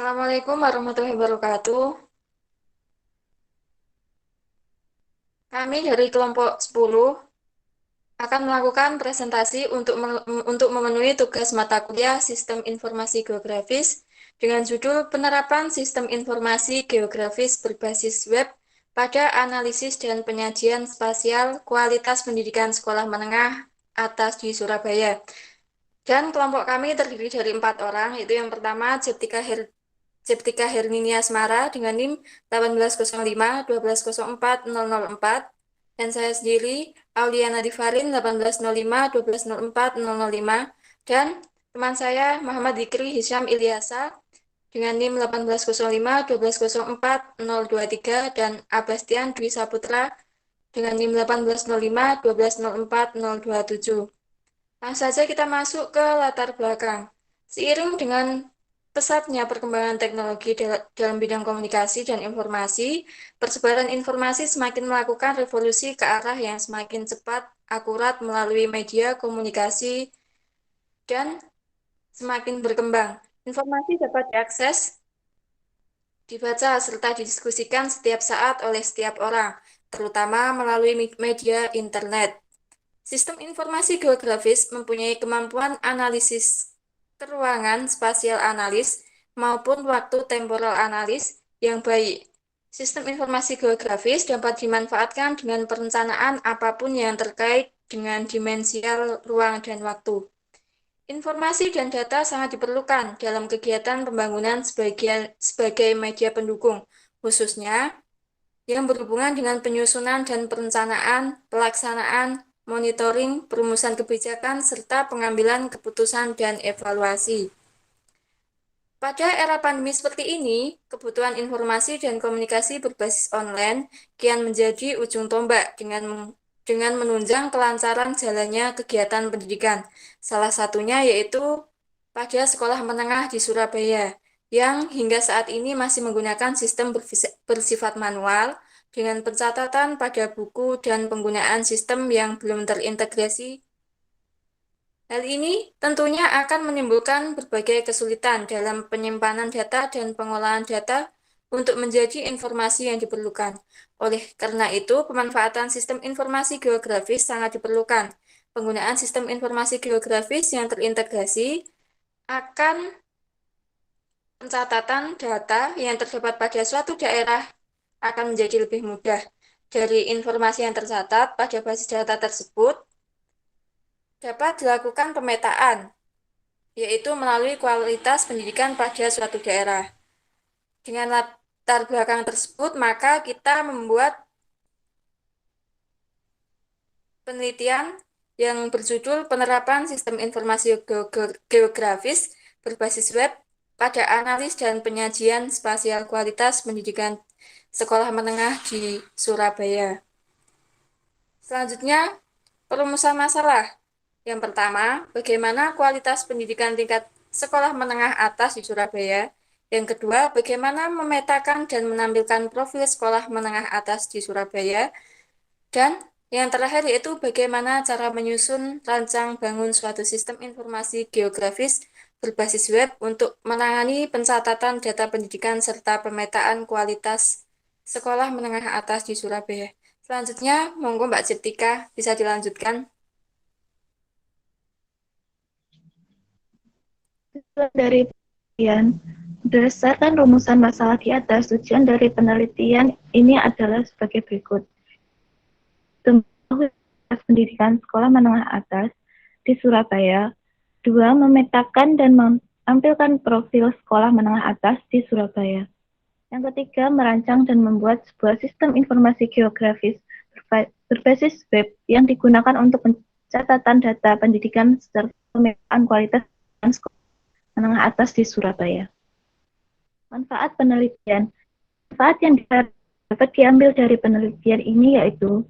Assalamualaikum warahmatullahi wabarakatuh. Kami dari kelompok 10 akan melakukan presentasi untuk memenuhi tugas mata kuliah Sistem Informasi Geografis dengan judul Penerapan Sistem Informasi Geografis Berbasis Web pada Analisis dan Penyajian Spasial Kualitas Pendidikan Sekolah Menengah Atas di Surabaya. Dan kelompok kami terdiri dari 4 orang, yaitu yang pertama Septika Herminia Asmara dengan NIM 1805 1204 004, dan saya sendiri Auliana Difarin 1805 1204 005, dan teman saya Muhammad Dikri Hisyam Ilyasa dengan NIM 1805 1204 023, dan Abastian Dwi Saputra dengan NIM 1805 1204 027. Langsung saja kita masuk ke latar belakang. Seiring dengan pesatnya perkembangan teknologi dalam bidang komunikasi dan informasi, persebaran informasi semakin melakukan revolusi ke arah yang semakin cepat, akurat melalui media komunikasi, dan semakin berkembang. Informasi dapat diakses, dibaca, serta didiskusikan setiap saat oleh setiap orang, terutama melalui media internet. Sistem informasi geografis mempunyai kemampuan analisis keruangan spasial analis maupun waktu temporal analis yang baik. Sistem informasi geografis dapat dimanfaatkan dengan perencanaan apapun yang terkait dengan dimensial ruang dan waktu. Informasi dan data sangat diperlukan dalam kegiatan pembangunan sebagai media pendukung, khususnya yang berhubungan dengan penyusunan dan perencanaan, pelaksanaan, monitoring, perumusan kebijakan, serta pengambilan keputusan dan evaluasi. Pada era pandemi seperti ini, kebutuhan informasi dan komunikasi berbasis online kian menjadi ujung tombak dengan menunjang kelancaran jalannya kegiatan pendidikan. Salah satunya yaitu pada sekolah menengah di Surabaya, yang hingga saat ini masih menggunakan sistem bersifat manual dengan pencatatan pada buku dan penggunaan sistem yang belum terintegrasi. Hal ini tentunya akan menimbulkan berbagai kesulitan dalam penyimpanan data dan pengolahan data untuk menjadi informasi yang diperlukan. Oleh karena itu, pemanfaatan sistem informasi geografis sangat diperlukan. Penggunaan sistem informasi geografis yang terintegrasi akan pencatatan data yang terdapat pada suatu daerah akan menjadi lebih mudah. Dari informasi yang tercatat pada basis data tersebut, dapat dilakukan pemetaan, yaitu melalui kualitas pendidikan pada suatu daerah. Dengan latar belakang tersebut, maka kita membuat penelitian yang berjudul Penerapan Sistem Informasi Geografis Berbasis Web pada Analis dan Penyajian Spasial Kualitas Pendidikan Sekolah Menengah di Surabaya. Selanjutnya, perumusan masalah. Yang pertama, bagaimana kualitas pendidikan tingkat sekolah menengah atas di Surabaya. Yang kedua, bagaimana memetakan dan menampilkan profil sekolah menengah atas di Surabaya. Dan yang terakhir yaitu bagaimana cara menyusun rancang bangun suatu sistem informasi geografis berbasis web untuk menangani pencatatan data pendidikan serta pemetaan kualitas sekolah menengah atas di Surabaya. Selanjutnya, monggo Mbak Ciptika bisa dilanjutkan. Dari penelitian, berdasarkan rumusan masalah di atas, tujuan dari penelitian ini adalah sebagai berikut. Pendidikan sekolah menengah atas di Surabaya. 2. Memetakan dan menampilkan profil sekolah menengah atas di Surabaya. Yang ketiga, merancang dan membuat sebuah sistem informasi geografis berbasis web yang digunakan untuk pencatatan data pendidikan serta pemetaan kualitas sekolah menengah atas di Surabaya. Manfaat penelitian. Manfaat yang dapat diambil dari penelitian ini yaitu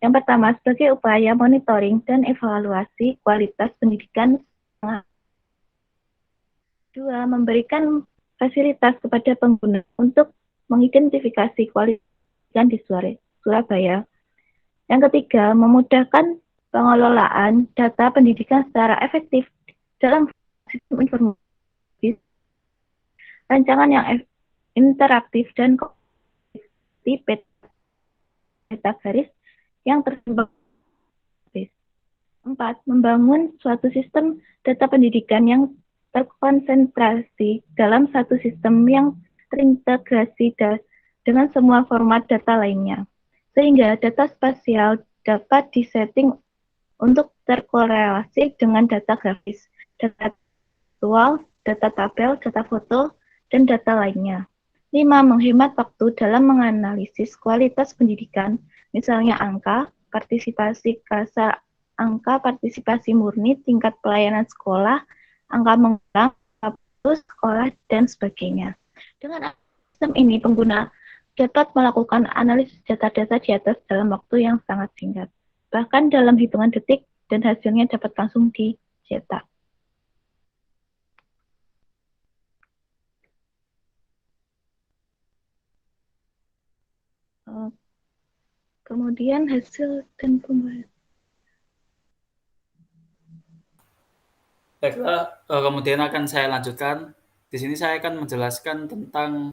yang pertama, sebagai upaya monitoring dan evaluasi kualitas pendidikan. 2. Memberikan fasilitas kepada pengguna untuk mengidentifikasi kualitas pendidikan di Surabaya. Yang ketiga, memudahkan pengelolaan data pendidikan secara efektif dalam sistem informasi. Rancangan yang interaktif dan di peta garis yang tersebar. 4. Membangun suatu sistem data pendidikan yang terkonsentrasi dalam satu sistem yang terintegrasi dengan semua format data lainnya, sehingga data spasial dapat disetting untuk terkorelasi dengan data grafis, data visual, data tabel, data foto, dan data lainnya. 5. Menghemat waktu dalam menganalisis kualitas pendidikan, misalnya partisipasi kasar, angka partisipasi murni, tingkat pelayanan sekolah, angka mengulang, sekolah, dan sebagainya. Dengan sistem ini, pengguna dapat melakukan analisis data-data di atas dalam waktu yang sangat singkat, bahkan dalam hitungan detik, dan hasilnya dapat langsung dicetak. Kemudian hasil dan pembahasan. Baiklah, kemudian akan saya lanjutkan. Di sini saya akan menjelaskan tentang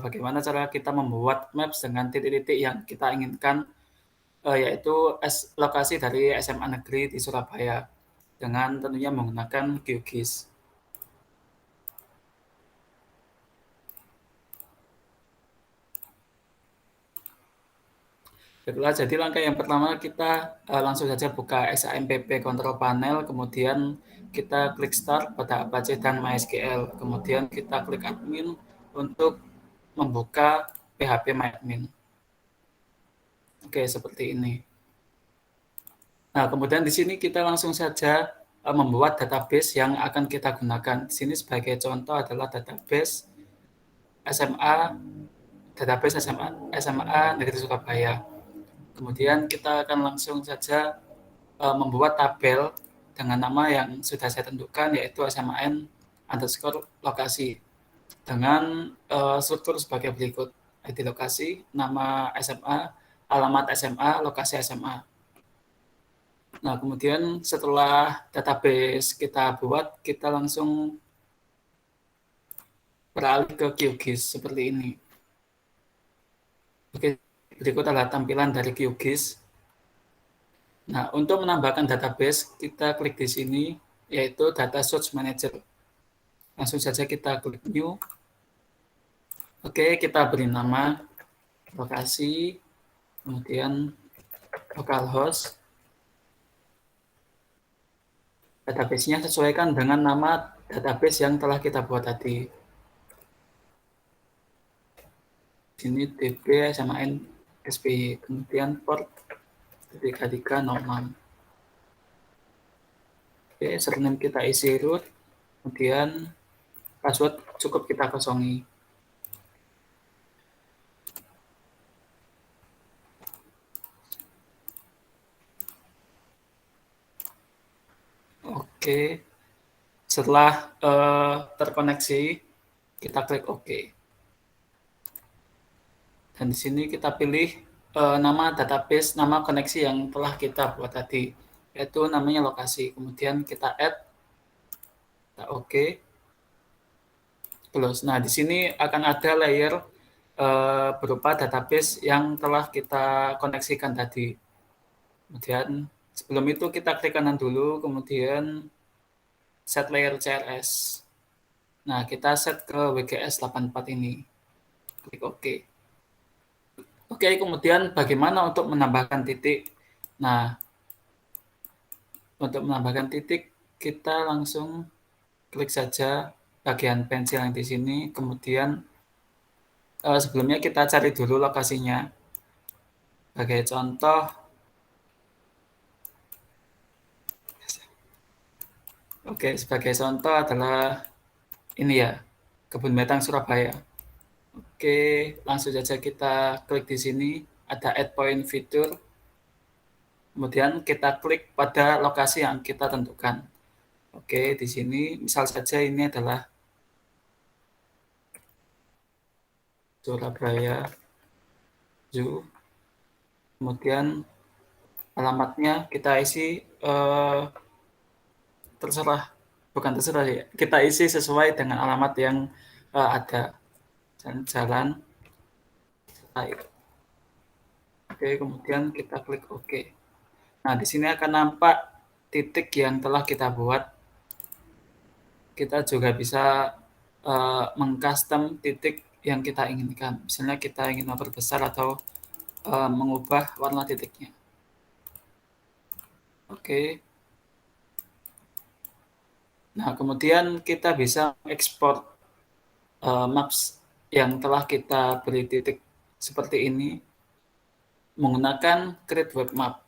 bagaimana cara kita membuat maps dengan titik-titik yang kita inginkan, yaitu lokasi dari SMA Negeri di Surabaya, dengan tentunya menggunakan QGIS. Baiklah, jadi langkah yang pertama kita langsung saja buka SAMPP Control Panel, kemudian kita klik Start pada Apache dan MySQL, kemudian kita klik Admin untuk membuka PHP MyAdmin. Oke, seperti ini. Nah, kemudian di sini kita langsung saja membuat database yang akan kita gunakan. Di sini sebagai contoh adalah database SMA, SMA Negeri Surabaya. Kemudian kita akan langsung saja membuat tabel dengan nama yang sudah saya tentukan, yaitu SMAN_lokasi dengan struktur sebagai berikut: ID lokasi, nama SMA, alamat SMA, lokasi SMA. Nah, kemudian setelah database kita buat, kita langsung beralih ke QGIS seperti ini. Oke, berikut adalah tampilan dari QGIS. Nah, untuk menambahkan database, kita klik di sini, yaitu Data Source Manager. Langsung saja kita klik New. Oke, kita beri nama lokasi, kemudian localhost. Database-nya sesuaikan dengan nama database yang telah kita buat tadi. Di sini DB SMAN SPY, kemudian port 3306. Oke, surname kita isi root, kemudian password cukup kita kosongi. Oke, setelah terkoneksi, kita klik OK. Dan di sini kita pilih nama database, nama koneksi yang telah kita buat tadi, yaitu namanya lokasi. Kemudian kita add, kita OK. Close. Nah, di sini akan ada layer berupa database yang telah kita koneksikan tadi. Kemudian sebelum itu kita klik kanan dulu, kemudian set layer CRS. Nah, kita set ke WGS 84 ini. Klik OK. Oke, kemudian bagaimana untuk menambahkan titik? Nah, untuk menambahkan titik, kita langsung klik saja bagian pensil yang di sini, kemudian sebelumnya kita cari dulu lokasinya. Sebagai contoh, sebagai contoh adalah ini ya, Kebun Binatang Surabaya. Oke, langsung saja kita klik di sini, ada Add Point fitur. Kemudian kita klik pada lokasi yang kita tentukan. Oke, di sini misal saja ini adalah Surabaya Zoo. Kemudian alamatnya kita isi terserah, bukan terserah ya, kita isi sesuai dengan alamat yang ada jalan air. Oke, kemudian kita klik OK. Nah, di sini akan nampak titik yang telah kita buat. Kita juga bisa mengcustom titik yang kita inginkan. Misalnya kita ingin memperbesar atau mengubah warna titiknya. Oke. Nah, kemudian kita bisa ekspor maps yang telah kita beri titik seperti ini menggunakan Create Web Map.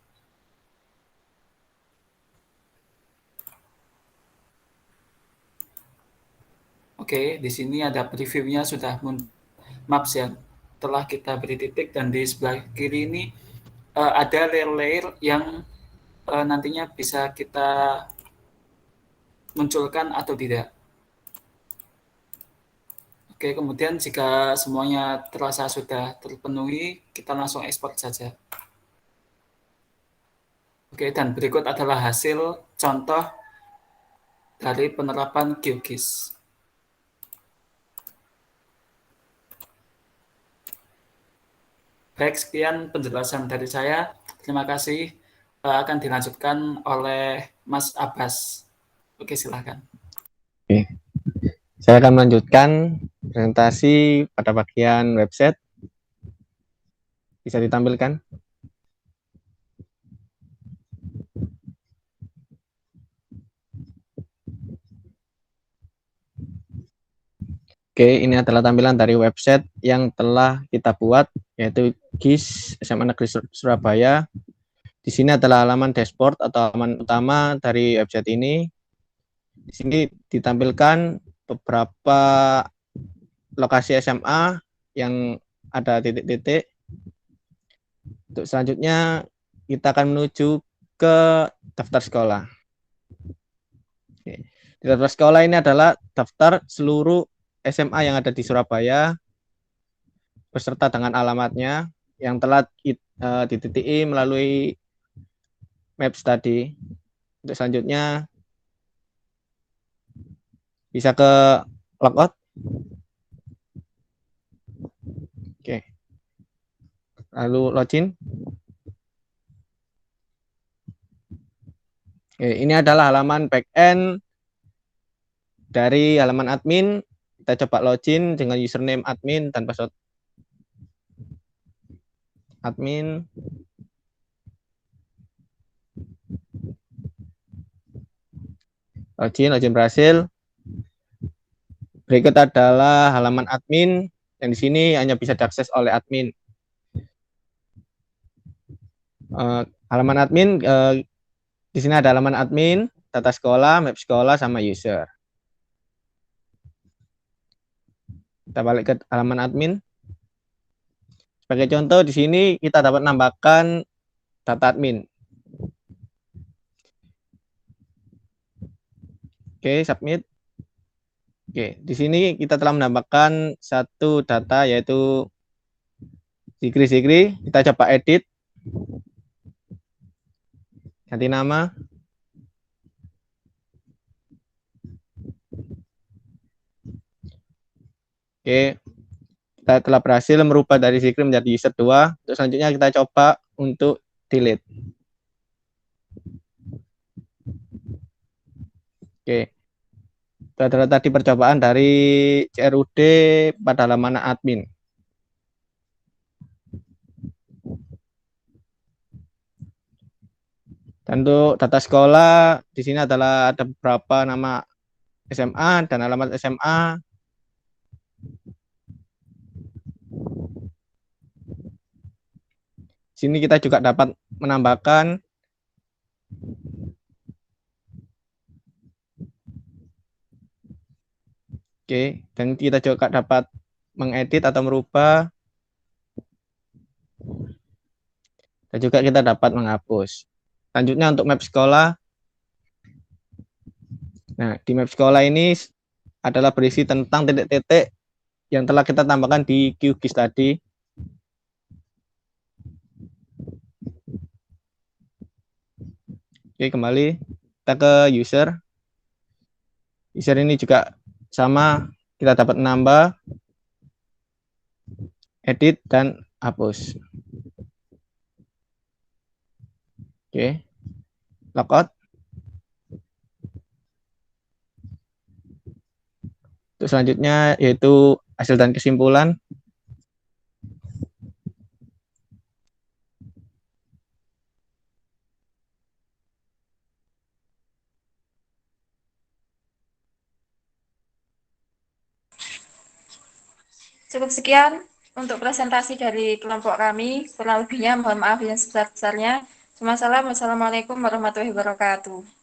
Oke, di sini ada previewnya sudah maps yang telah kita beri titik, dan di sebelah kiri ini ada layer-layer yang nantinya bisa kita munculkan atau tidak. Oke, kemudian jika semuanya terasa sudah terpenuhi, kita langsung ekspor saja. Oke, dan berikut adalah hasil contoh dari penerapan QGIS. Baik, sekian penjelasan dari saya. Terima kasih. Akan dilanjutkan oleh Mas Abbas. Oke, silakan. Oke. Saya akan melanjutkan presentasi pada bagian website. Bisa ditampilkan? Oke, ini adalah tampilan dari website yang telah kita buat, yaitu GIS SMA Negeri Surabaya. Di sini adalah halaman dashboard atau halaman utama dari website ini. Di sini ditampilkan beberapa lokasi SMA yang ada titik-titik. Untuk selanjutnya, kita akan menuju ke daftar sekolah. Oke. Di daftar sekolah ini adalah daftar seluruh SMA yang ada di Surabaya beserta dengan alamatnya yang telah dititiki melalui Maps tadi. Untuk selanjutnya bisa ke logout. Oke. Lalu login. Oke, ini adalah halaman backend dari halaman admin. Kita coba login dengan username admin dan password admin. Login berhasil. Berikut adalah halaman admin yang di sini hanya bisa diakses oleh admin. Halaman admin di sini ada halaman admin, data sekolah, map sekolah, sama user. Kita balik ke halaman admin. Sebagai contoh, di sini kita dapat menambahkan data admin. Oke, submit. Oke, di sini kita telah menambahkan satu data, yaitu Zikri. Kita coba edit. Ganti nama. Oke, kita telah berhasil merubah dari Zikri menjadi user 2. Terus selanjutnya kita coba untuk delete. Oke, itu adalah tadi percobaan dari CRUD pada halaman admin. Dan untuk data sekolah, di sini adalah ada beberapa nama SMA dan alamat SMA. Sini kita juga dapat menambahkan dan kita juga dapat mengedit atau merubah, dan juga kita dapat menghapus. Selanjutnya untuk map sekolah. Nah, di map sekolah ini adalah berisi tentang titik-titik yang telah kita tambahkan di QGIS tadi. Oke, kembali kita ke user. User ini juga sama, kita dapat menambah, edit, dan hapus. Oke, logout. Untuk selanjutnya yaitu hasil dan kesimpulan. Cukup sekian untuk presentasi dari kelompok kami. Kurang lebihnya mohon maaf yang sebesar-besarnya. Wassalamualaikum warahmatullahi wabarakatuh.